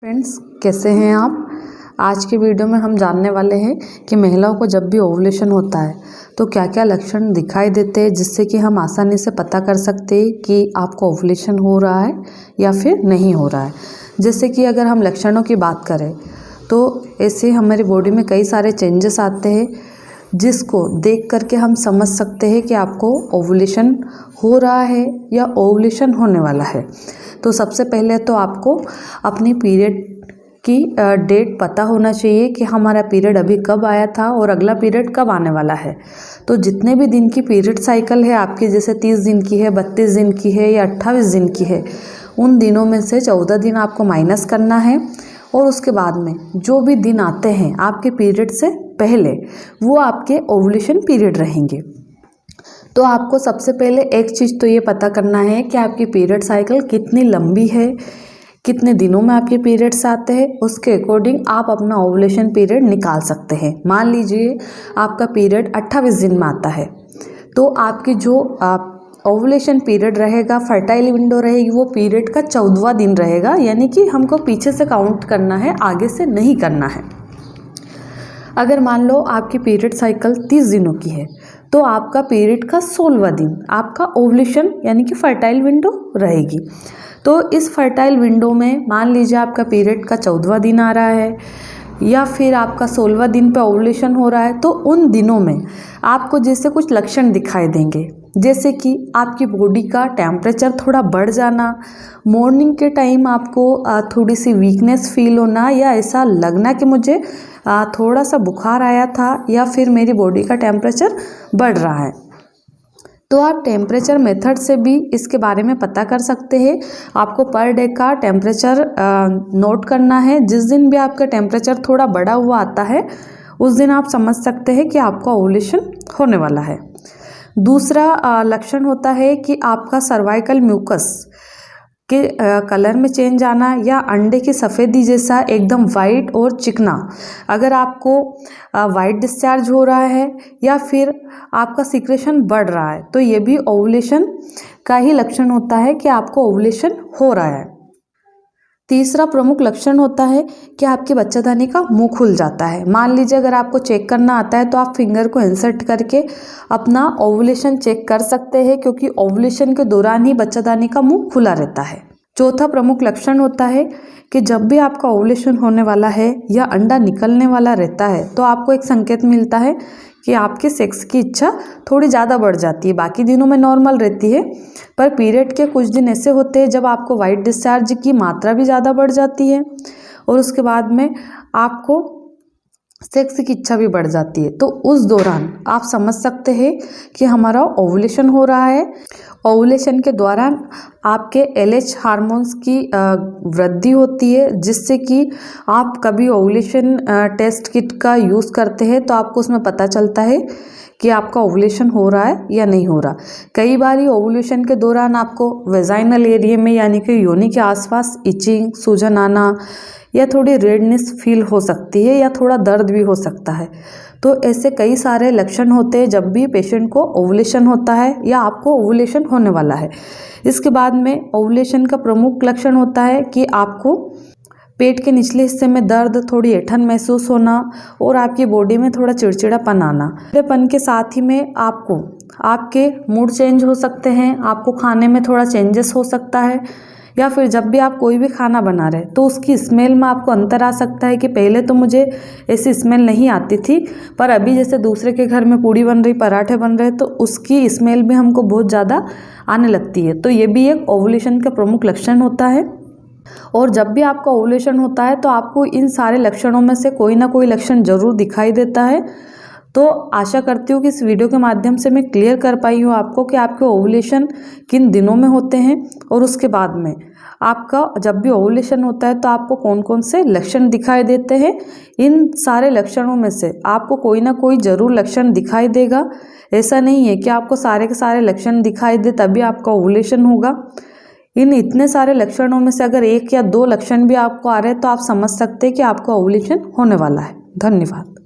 Friends, कैसे हैं आप। आज की वीडियो में हम जानने वाले हैं कि महिलाओं को जब भी ओवुलेशन होता है तो क्या क्या लक्षण दिखाई देते हैं, जिससे कि हम आसानी से पता कर सकते हैं कि आपको ओवुलेशन हो रहा है या फिर नहीं हो रहा है। जैसे कि अगर हम लक्षणों की बात करें तो ऐसे हमारी बॉडी में कई सारे चेंजेस आते हैं, जिसको देख करके हम समझ सकते हैं कि आपको ओवुलेशन हो रहा है या ओवुलेशन होने वाला है। तो सबसे पहले तो आपको अपनी पीरियड की डेट पता होना चाहिए कि हमारा पीरियड अभी कब आया था और अगला पीरियड कब आने वाला है। तो जितने भी दिन की पीरियड साइकिल है आपकी, जैसे 30 दिन की है, 32 दिन की है या 28 दिन की है, उन दिनों में से 14 दिन आपको माइनस करना है और उसके बाद में जो भी दिन आते हैं आपके पीरियड से पहले, वो आपके ओवुलेशन पीरियड रहेंगे। तो आपको सबसे पहले एक चीज़ तो ये पता करना है कि आपकी पीरियड साइकिल कितनी लंबी है, कितने दिनों में आपके पीरियड्स आते हैं, उसके अकॉर्डिंग आप अपना ओवुलेशन पीरियड निकाल सकते हैं। मान लीजिए आपका पीरियड 28 दिन में आता है, तो आपकी जो ओवुलेशन पीरियड रहेगा, फर्टाइल विंडो रहेगी, वो पीरियड का 14वां दिन रहेगा। यानी कि हमको पीछे से काउंट करना है, आगे से नहीं करना है। अगर मान लो आपकी पीरियड साइकिल 30 दिनों की है तो आपका पीरियड का 16वां दिन आपका ओवुलेशन यानी कि फर्टाइल विंडो रहेगी। तो इस फर्टाइल विंडो में मान लीजिए आपका पीरियड का 14वां दिन आ रहा है या फिर आपका 16वां दिन पे ओवुलेशन हो रहा है, तो उन दिनों में आपको जैसे कुछ लक्षण दिखाई देंगे, जैसे कि आपकी बॉडी का टेम्परेचर थोड़ा बढ़ जाना, मॉर्निंग के टाइम आपको थोड़ी सी वीकनेस फील होना या ऐसा लगना कि मुझे थोड़ा सा बुखार आया था या फिर मेरी बॉडी का टेम्परेचर बढ़ रहा है। तो आप टेम्परेचर मेथड से भी इसके बारे में पता कर सकते हैं। आपको पर डे का टेम्परेचर नोट करना है। जिस दिन भी आपका टेम्परेचर थोड़ा बढ़ा हुआ आता है उस दिन आप समझ सकते हैं कि आपका ओवुलेशन होने वाला है। दूसरा लक्षण होता है कि आपका सर्वाइकल म्यूकस के कलर में चेंज आना या अंडे की सफ़ेदी जैसा एकदम वाइट और चिकना, अगर आपको वाइट डिस्चार्ज हो रहा है या फिर आपका सिक्रेशन बढ़ रहा है, तो ये भी ओवुलेशन का ही लक्षण होता है कि आपको ओवुलेशन हो रहा है। तीसरा प्रमुख लक्षण होता है कि आपके बच्चादानी का मुंह खुल जाता है। मान लीजिए अगर आपको चेक करना आता है तो आप फिंगर को इंसर्ट करके अपना ओवुलेशन चेक कर सकते हैं, क्योंकि ओवुलेशन के दौरान ही बच्चादानी का मुंह खुला रहता है। चौथा प्रमुख लक्षण होता है कि जब भी आपका ओवुलेशन होने वाला है या अंडा निकलने वाला रहता है तो आपको एक संकेत मिलता है कि आपके सेक्स की इच्छा थोड़ी ज़्यादा बढ़ जाती है। बाकी दिनों में नॉर्मल रहती है, पर पीरियड के कुछ दिन ऐसे होते हैं जब आपको वाइट डिस्चार्ज की मात्रा भी ज़्यादा बढ़ जाती है और उसके बाद में आपको सेक्स की इच्छा भी बढ़ जाती है। तो उस दौरान आप समझ सकते हैं कि हमारा ओवुलेशन हो रहा है। ओवुलेशन के दौरान आपके LH हार्मोन्स की वृद्धि होती है, जिससे कि आप कभी ओवुलेशन टेस्ट किट का यूज़ करते हैं तो आपको उसमें पता चलता है कि आपका ओवुलेशन हो रहा है या नहीं हो रहा। कई बार ओवुलेशन के दौरान आपको वेजाइनल एरिया में यानी कि योनि के आसपास इचिंग, सूजन आना या थोड़ी रेडनेस फील हो सकती है या थोड़ा दर्द भी हो सकता है। तो ऐसे कई सारे लक्षण होते हैं जब भी पेशेंट को ओवुलेशन होता है या आपको ओवुलेशन होने वाला है। इसके बाद में ओवुलेशन का प्रमुख लक्षण होता है कि आपको पेट के निचले हिस्से में दर्द, थोड़ी ऐंठन महसूस होना और आपकी बॉडी में थोड़ा चिड़चिड़ापन आना। चिड़चिड़ापन के साथ ही में आपको आपके मूड चेंज हो सकते हैं, आपको खाने में थोड़ा चेंजेस हो सकता है, या फिर जब भी आप कोई भी खाना बना रहे तो उसकी स्मेल में आपको अंतर आ सकता है कि पहले तो मुझे ऐसी स्मेल नहीं आती थी, पर अभी जैसे दूसरे के घर में पूड़ी बन रही, पराठे बन रहे, तो उसकी स्मेल भी हमको बहुत ज़्यादा आने लगती है। तो ये भी एक ओवुलेशन का प्रमुख लक्षण होता है। और जब भी आपका ओवुलेशन होता है तो आपको इन सारे लक्षणों में से कोई ना कोई लक्षण जरूर दिखाई देता है। तो आशा करती हूँ कि इस वीडियो के माध्यम से मैं क्लियर कर पाई हूँ आपको कि आपके ओवुलेशन किन दिनों में होते हैं और उसके बाद में आपका जब भी ओवुलेशन होता है तो आपको कौन कौन से लक्षण दिखाई देते हैं। इन सारे लक्षणों में से आपको कोई ना कोई ज़रूर लक्षण दिखाई देगा। ऐसा नहीं है कि आपको सारे के सारे लक्षण दिखाई दे तभी आपका ओवुलेशन होगा। इन इतने सारे लक्षणों में से अगर 1 या 2 लक्षण भी आपको आ रहे हैं तो आप समझ सकते हैं कि आपका ओवुलेशन होने वाला है। धन्यवाद।